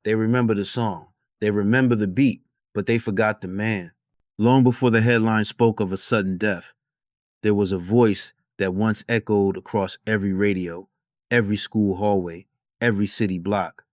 They remember the song. They remember the beat, but they forgot the man. Long before the headline spoke of a sudden death, there was a voice that once echoed across every radio, every school hallway, every city block.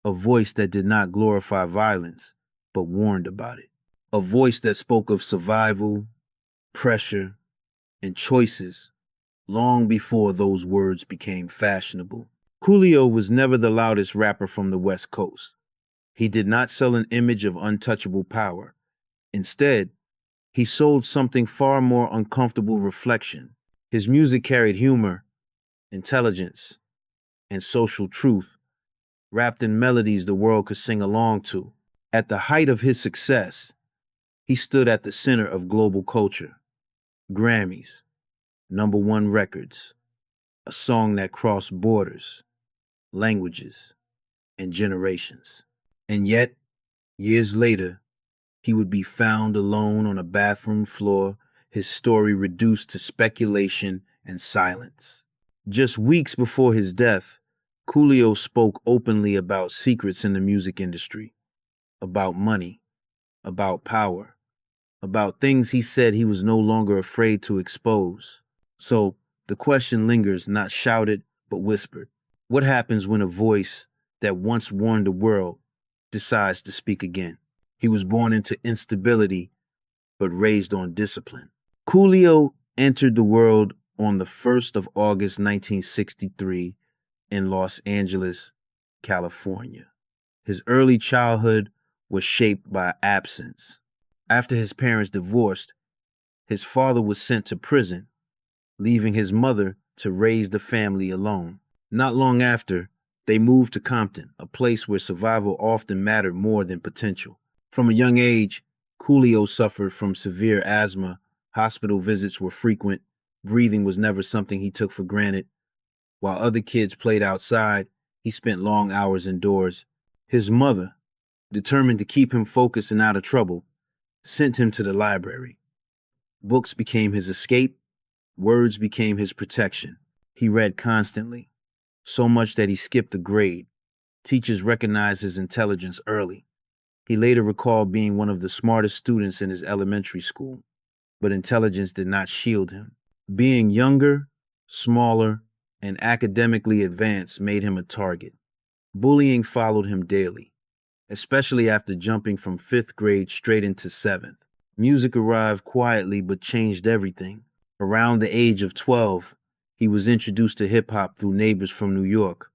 A voice that did not glorify violence, but warned about it. A voice that spoke of survival, pressure, and choices long before those words became fashionable. Coolio was never the loudest rapper from the West Coast. He did not sell an image of untouchable power. Instead, he sold something far more uncomfortable: reflection. His music carried humor, intelligence, and social truth, wrapped in melodies the world could sing along to. At the height of his success, he stood at the center of global culture. Grammys, #1 records, a song that crossed borders, languages, and generations. And yet, years later, he would be found alone on a bathroom floor, his story reduced to speculation and silence. Just weeks before his death, Coolio spoke openly about secrets in the music industry, about money, about power, about things he said he was no longer afraid to expose. So the question lingers, not shouted, but whispered. What happens when a voice that once warned the world decides to speak again? He was born into instability, but raised on discipline. Coolio entered the world on the 1st of August 1963 in Los Angeles, California. His early childhood was shaped by absence. After his parents divorced, his father was sent to prison, leaving his mother to raise the family alone. Not long after, they moved to Compton, a place where survival often mattered more than potential. From a young age, Coolio suffered from severe asthma. Hospital visits were frequent. Breathing was never something he took for granted. While other kids played outside, he spent long hours indoors. His mother, determined to keep him focused and out of trouble, sent him to the library. Books became his escape. Words became his protection. He read constantly, so much that he skipped a grade. Teachers recognized his intelligence early. He later recalled being one of the smartest students in his elementary school, but intelligence did not shield him. Being younger, smaller, and academically advanced made him a target. Bullying followed him daily, especially after jumping from 5th grade straight into 7th. Music arrived quietly but changed everything. Around the age of 12, he was introduced to hip-hop through neighbors from New York.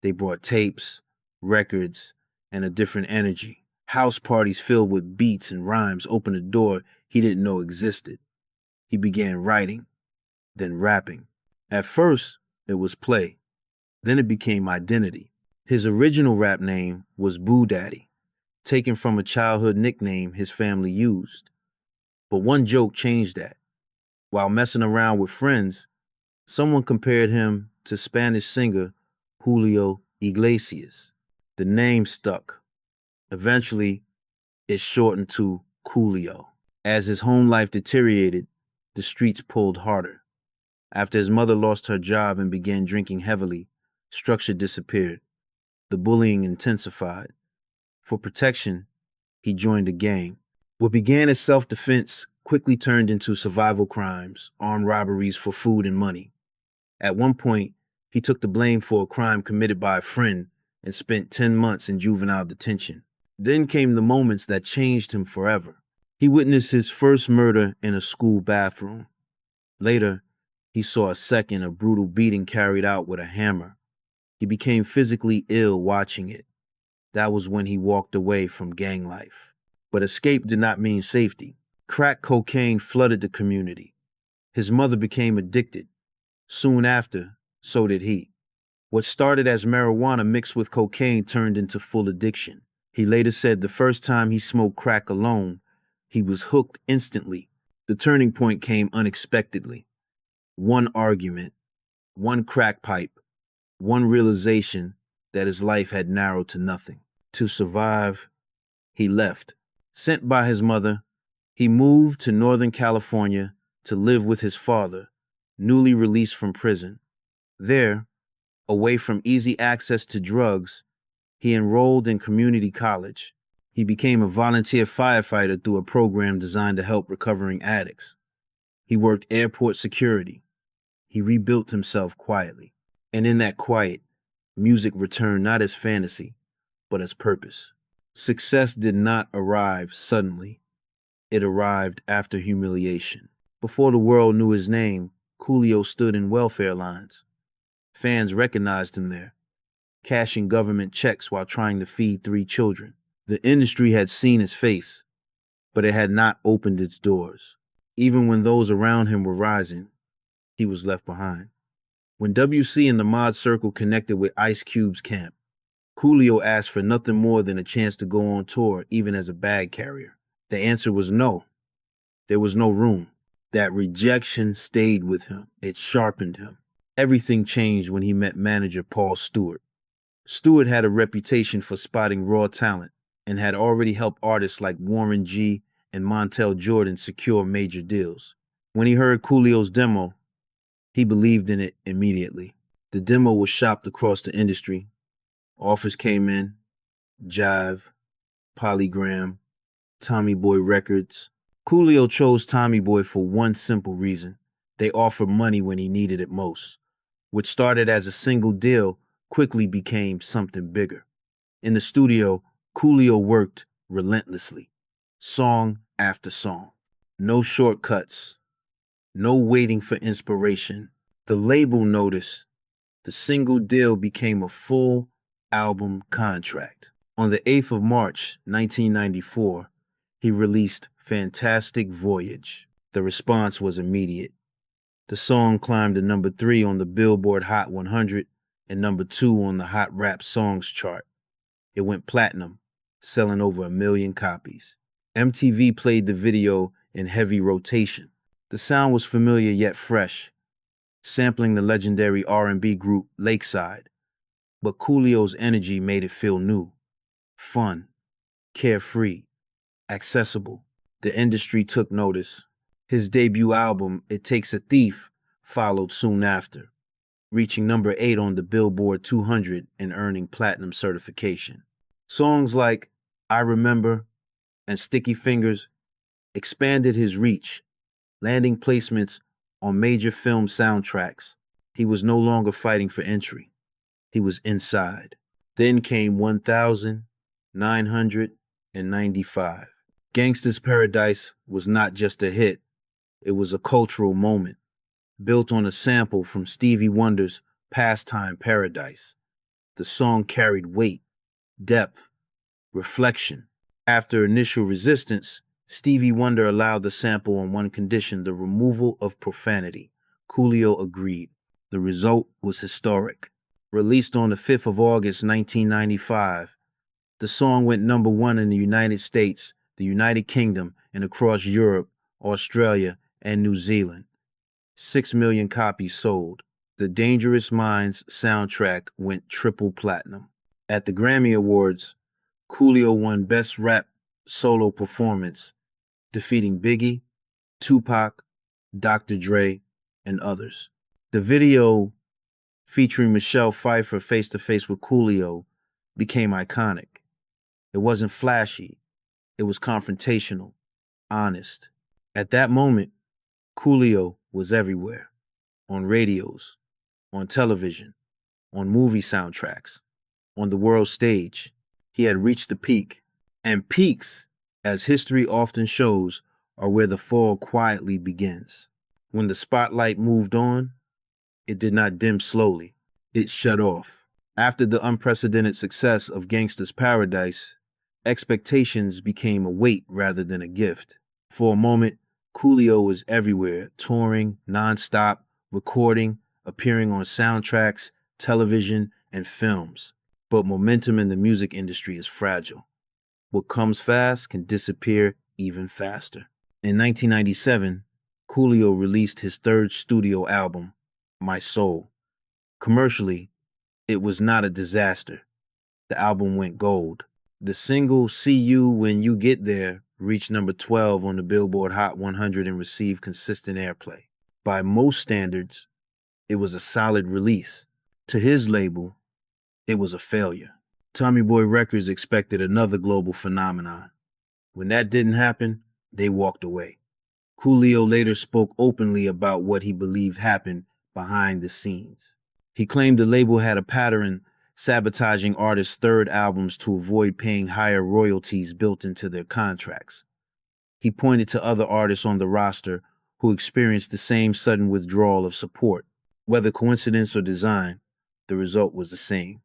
They brought tapes, records, and a different energy. House parties filled with beats and rhymes opened a door he didn't know existed. He began writing, then rapping. At first, it was play. Then it became identity. His original rap name was Boo Daddy, taken from a childhood nickname his family used. But one joke changed that. While messing around with friends, someone compared him to Spanish singer Julio Iglesias. The name stuck. Eventually, it shortened to Coolio. As his home life deteriorated, the streets pulled harder. After his mother lost her job and began drinking heavily, structure disappeared. The bullying intensified. For protection, he joined a gang. What began as self-defense quickly turned into survival crimes, armed robberies for food and money. At one point, he took the blame for a crime committed by a friend and spent 10 months in juvenile detention. Then came the moments that changed him forever. He witnessed his first murder in a school bathroom. Later, he saw a second, a brutal beating carried out with a hammer. He became physically ill watching it. That was when he walked away from gang life. But escape did not mean safety. Crack cocaine flooded the community. His mother became addicted. Soon after, so did he. What started as marijuana mixed with cocaine turned into full addiction. He later said the first time he smoked crack alone, he was hooked instantly. The turning point came unexpectedly. One argument, one crack pipe, one realization that his life had narrowed to nothing. To survive, he left. Sent by his mother, he moved to Northern California to live with his father, newly released from prison. There, away from easy access to drugs, He enrolled in community college. He became a volunteer firefighter through a program designed to help recovering addicts. He worked airport security. He rebuilt himself quietly. And in that quiet, music returned not as fantasy, but as purpose. Success did not arrive suddenly. It arrived after humiliation. Before the world knew his name, Coolio stood in welfare lines. Fans recognized him there, cashing government checks while trying to feed 3 children. The industry had seen his face, but it had not opened its doors. Even when those around him were rising, he was left behind. When WC and the mod circle connected with Ice Cube's camp, Coolio asked for nothing more than a chance to go on tour, even as a bag carrier. The answer was no. There was no room. That rejection stayed with him. It sharpened him. Everything changed when he met manager Paul Stewart. Stewart had a reputation for spotting raw talent and had already helped artists like Warren G. and Montel Jordan secure major deals. When he heard Coolio's demo, he believed in it immediately. The demo was shopped across the industry. Offers came in: Jive, Polygram, Tommy Boy Records. Coolio chose Tommy Boy for one simple reason: they offered money when he needed it most. What started as a single deal quickly became something bigger. In the studio, Coolio worked relentlessly, song after song. No shortcuts, no waiting for inspiration. The label noticed. The single deal became a full album contract. On the 8th of March, 1994, he released Fantastic Voyage. The response was immediate. The song climbed to number 3 on the Billboard Hot 100 and number 2 on the Hot Rap Songs chart. It went platinum, selling over 1 million copies. MTV played the video in heavy rotation. The sound was familiar yet fresh, sampling the legendary R&B group Lakeside. But Coolio's energy made it feel new, fun, carefree, accessible. The industry took notice. His debut album, It Takes a Thief, followed soon after, reaching number 8 on the Billboard 200 and earning platinum certification. Songs like I Remember and Sticky Fingers expanded his reach, landing placements on major film soundtracks. He was no longer fighting for entry. He was inside. Then came 1995. Gangsta's Paradise was not just a hit, it was a cultural moment, built on a sample from Stevie Wonder's Pastime Paradise. The song carried weight, depth, reflection. After initial resistance, Stevie Wonder allowed the sample on one condition: the removal of profanity. Coolio agreed. The result was historic. Released on the 5th of August, 1995, the song went number 1 in the United States, the United Kingdom, and across Europe, Australia, and New Zealand. 6 million copies sold. The Dangerous Minds soundtrack went triple platinum. At the Grammy Awards, Coolio won Best Rap Solo Performance, defeating Biggie, Tupac, Dr. Dre, and others. The video, featuring Michelle Pfeiffer face-to-face with Coolio, became iconic. It wasn't flashy. It was confrontational, honest. At that moment, Coolio was everywhere. On radios, on television, on movie soundtracks, on the world stage. He had reached the peak. And peaks, as history often shows, are where the fall quietly begins. When the spotlight moved on, it did not dim slowly. It shut off. After the unprecedented success of Gangsta's Paradise, expectations became a weight rather than a gift. For a moment, Coolio was everywhere, touring, nonstop, recording, appearing on soundtracks, television, and films. But momentum in the music industry is fragile. What comes fast can disappear even faster. In 1997, Coolio released his 3rd studio album, My Soul. Commercially, it was not a disaster. The album went gold. The single See You When You Get There reached number 12 on the Billboard Hot 100 and received consistent airplay. By most standards, it was a solid release. To his label, it was a failure. Tommy Boy Records expected another global phenomenon. When that didn't happen, they walked away. Coolio later spoke openly about what he believed happened behind the scenes. He claimed the label had a pattern sabotaging artists' third albums to avoid paying higher royalties built into their contracts. He pointed to other artists on the roster who experienced the same sudden withdrawal of support. Whether coincidence or design, the result was the same.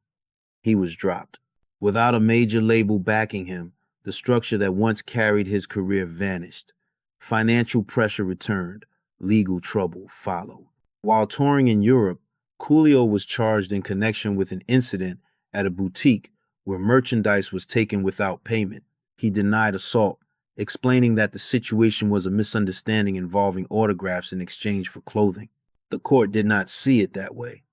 He was dropped. Without a major label backing him, the structure that once carried his career vanished. Financial pressure returned. Legal trouble followed. While touring in Europe, Coolio was charged in connection with an incident at a boutique where merchandise was taken without payment. He denied assault, explaining that the situation was a misunderstanding involving autographs in exchange for clothing. The court did not see it that way.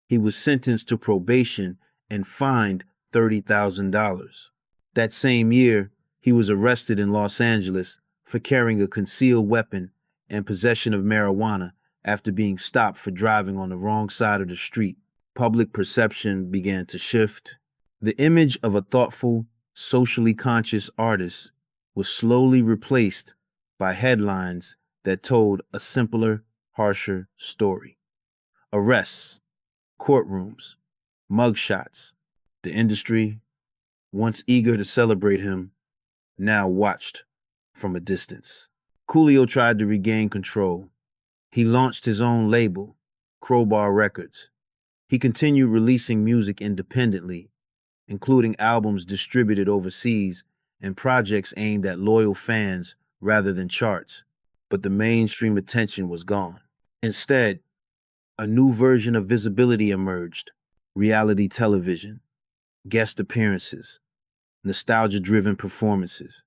He was sentenced to probation and fined $30,000. That same year, he was arrested in Los Angeles for carrying a concealed weapon and possession of marijuana after being stopped for driving on the wrong side of the street. Public perception began to shift. The image of a thoughtful, socially conscious artist was slowly replaced by headlines that told a simpler, harsher story. Arrests, courtrooms, mugshots. The industry, once eager to celebrate him, now watched from a distance. Coolio tried to regain control. He launched his own label, Crowbar Records. He continued releasing music independently, including albums distributed overseas and projects aimed at loyal fans rather than charts. But the mainstream attention was gone. Instead, a new version of visibility emerged: reality television, guest appearances, nostalgia-driven performances,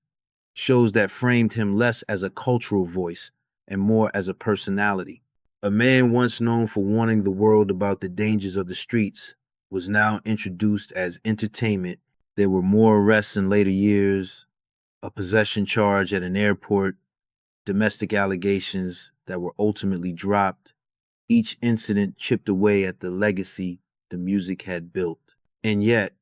shows that framed him less as a cultural voice and more as a personality. A man once known for warning the world about the dangers of the streets was now introduced as entertainment. There were more arrests in later years, a possession charge at an airport, domestic allegations that were ultimately dropped. Each incident chipped away at the legacy the music had built. And yet,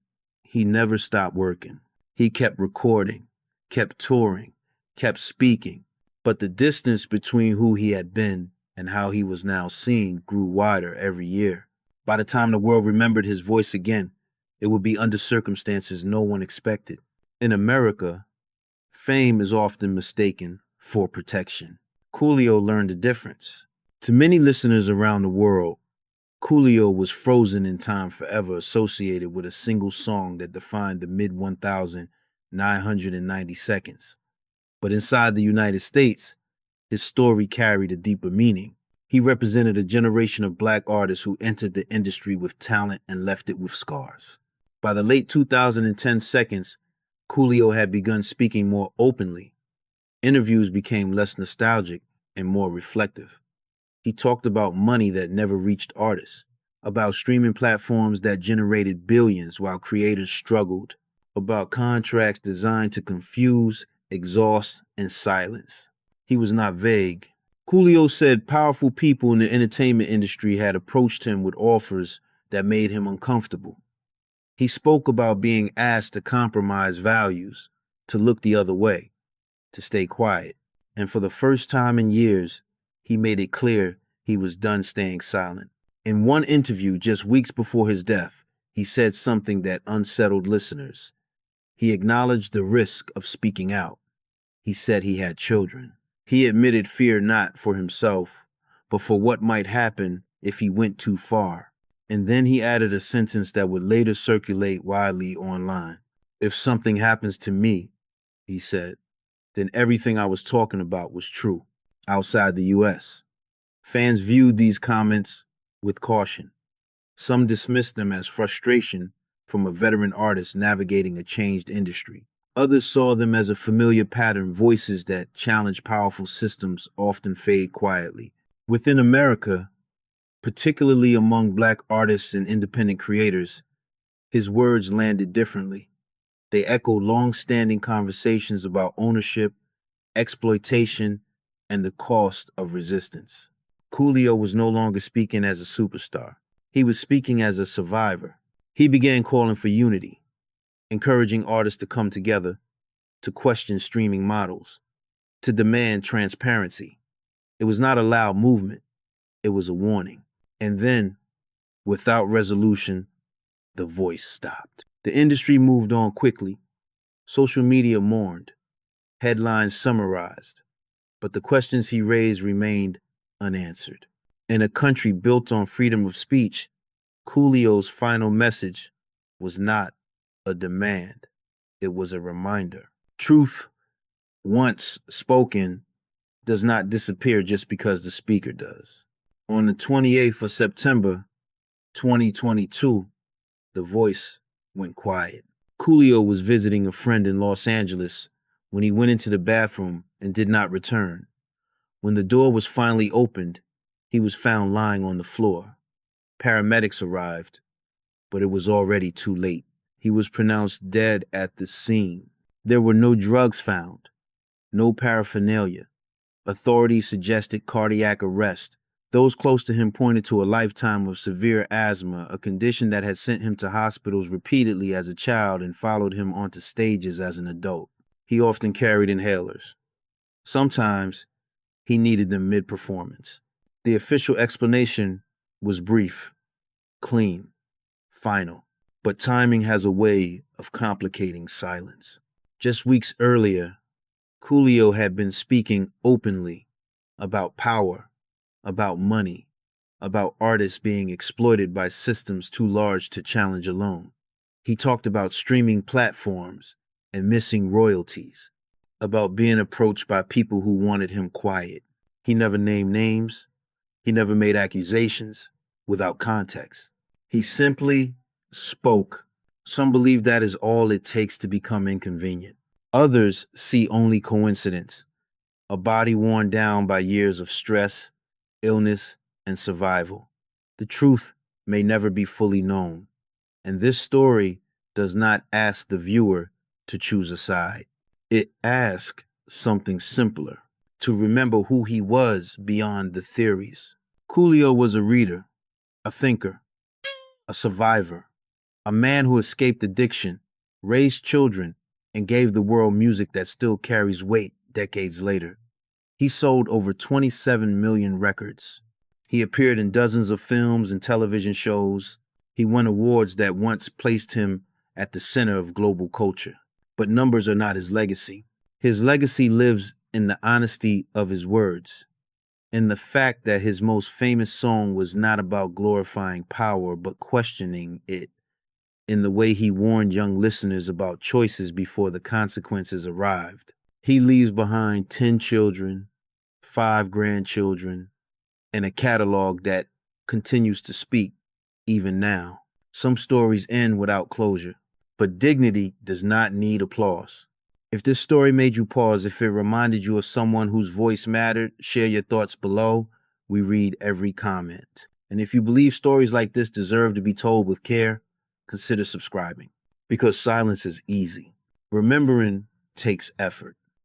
he never stopped working. He kept recording, kept touring, kept speaking. But the distance between who he had been and how he was now seen grew wider every year. By the time the world remembered his voice again, it would be under circumstances no one expected. In America, fame is often mistaken for protection. Coolio learned the difference. To many listeners around the world, Coolio was frozen in time, forever associated with a single song that defined the mid-1990 seconds. But inside the United States, his story carried a deeper meaning. He represented a generation of black artists who entered the industry with talent and left it with scars. By the late 2010 seconds, Coolio had begun speaking more openly. Interviews became less nostalgic and more reflective. He talked about money that never reached artists, about streaming platforms that generated billions while creators struggled, about contracts designed to confuse, exhaust, and silence. He was not vague. Coolio said powerful people in the entertainment industry had approached him with offers that made him uncomfortable. He spoke about being asked to compromise values, to look the other way, to stay quiet. And for the first time in years, he made it clear he was done staying silent. In one interview just weeks before his death, he said something that unsettled listeners. He acknowledged the risk of speaking out. He said he had children. He admitted fear not for himself, but for what might happen if he went too far. And then he added a sentence that would later circulate widely online. If something happens to me, he said, then everything I was talking about was true. Outside the U.S., fans viewed these comments with caution. Some dismissed them as frustration from a veteran artist navigating a changed industry. Others saw them as a familiar pattern. Voices that challenge powerful systems often fade quietly. Within America, particularly among black artists and independent creators, his words landed differently. They echoed long-standing conversations about ownership, exploitation, and the cost of resistance. Coolio was no longer speaking as a superstar. He was speaking as a survivor. He began calling for unity, encouraging artists to come together, to question streaming models, to demand transparency. It was not a loud movement, it was a warning. And then, without resolution, the voice stopped. The industry moved on quickly. Social media mourned. Headlines summarized. But the questions he raised remained unanswered. In a country built on freedom of speech, Coolio's final message was not a demand, it was a reminder. Truth, once spoken, does not disappear just because the speaker does. On the 28th of September, 2022, the voice went quiet. Coolio was visiting a friend in Los Angeles when he went into the bathroom and did not return. When the door was finally opened, he was found lying on the floor. Paramedics arrived, but it was already too late. He was pronounced dead at the scene. There were no drugs found, no paraphernalia. Authorities suggested cardiac arrest. Those close to him pointed to a lifetime of severe asthma, a condition that had sent him to hospitals repeatedly as a child and followed him onto stages as an adult. He often carried inhalers. Sometimes he needed them mid-performance. The official explanation was brief, clean, final. But timing has a way of complicating silence. Just weeks earlier, Coolio had been speaking openly about power, about money, about artists being exploited by systems too large to challenge alone. He talked about streaming platforms and missing royalties, about being approached by people who wanted him quiet. He never named names. He never made accusations without context. He simply spoke. Some believe that is all it takes to become inconvenient. Others see only coincidence, a body worn down by years of stress, illness, and survival. The truth may never be fully known, and this story does not ask the viewer to choose a side. It asks something simpler, to remember who he was beyond the theories. Coolio was a reader, a thinker, a survivor, a man who escaped addiction, raised children, and gave the world music that still carries weight decades later. He sold over 27 million records. He appeared in dozens of films and television shows. He won awards that once placed him at the center of global culture. But numbers are not his legacy. His legacy lives in the honesty of his words, in the fact that his most famous song was not about glorifying power, but questioning it, in the way he warned young listeners about choices before the consequences arrived. He leaves behind 10 children, 5 grandchildren, and a catalog that continues to speak even now. Some stories end without closure, but dignity does not need applause. If this story made you pause, if it reminded you of someone whose voice mattered, share your thoughts below. We read every comment. And if you believe stories like this deserve to be told with care, consider subscribing. Because silence is easy. Remembering takes effort.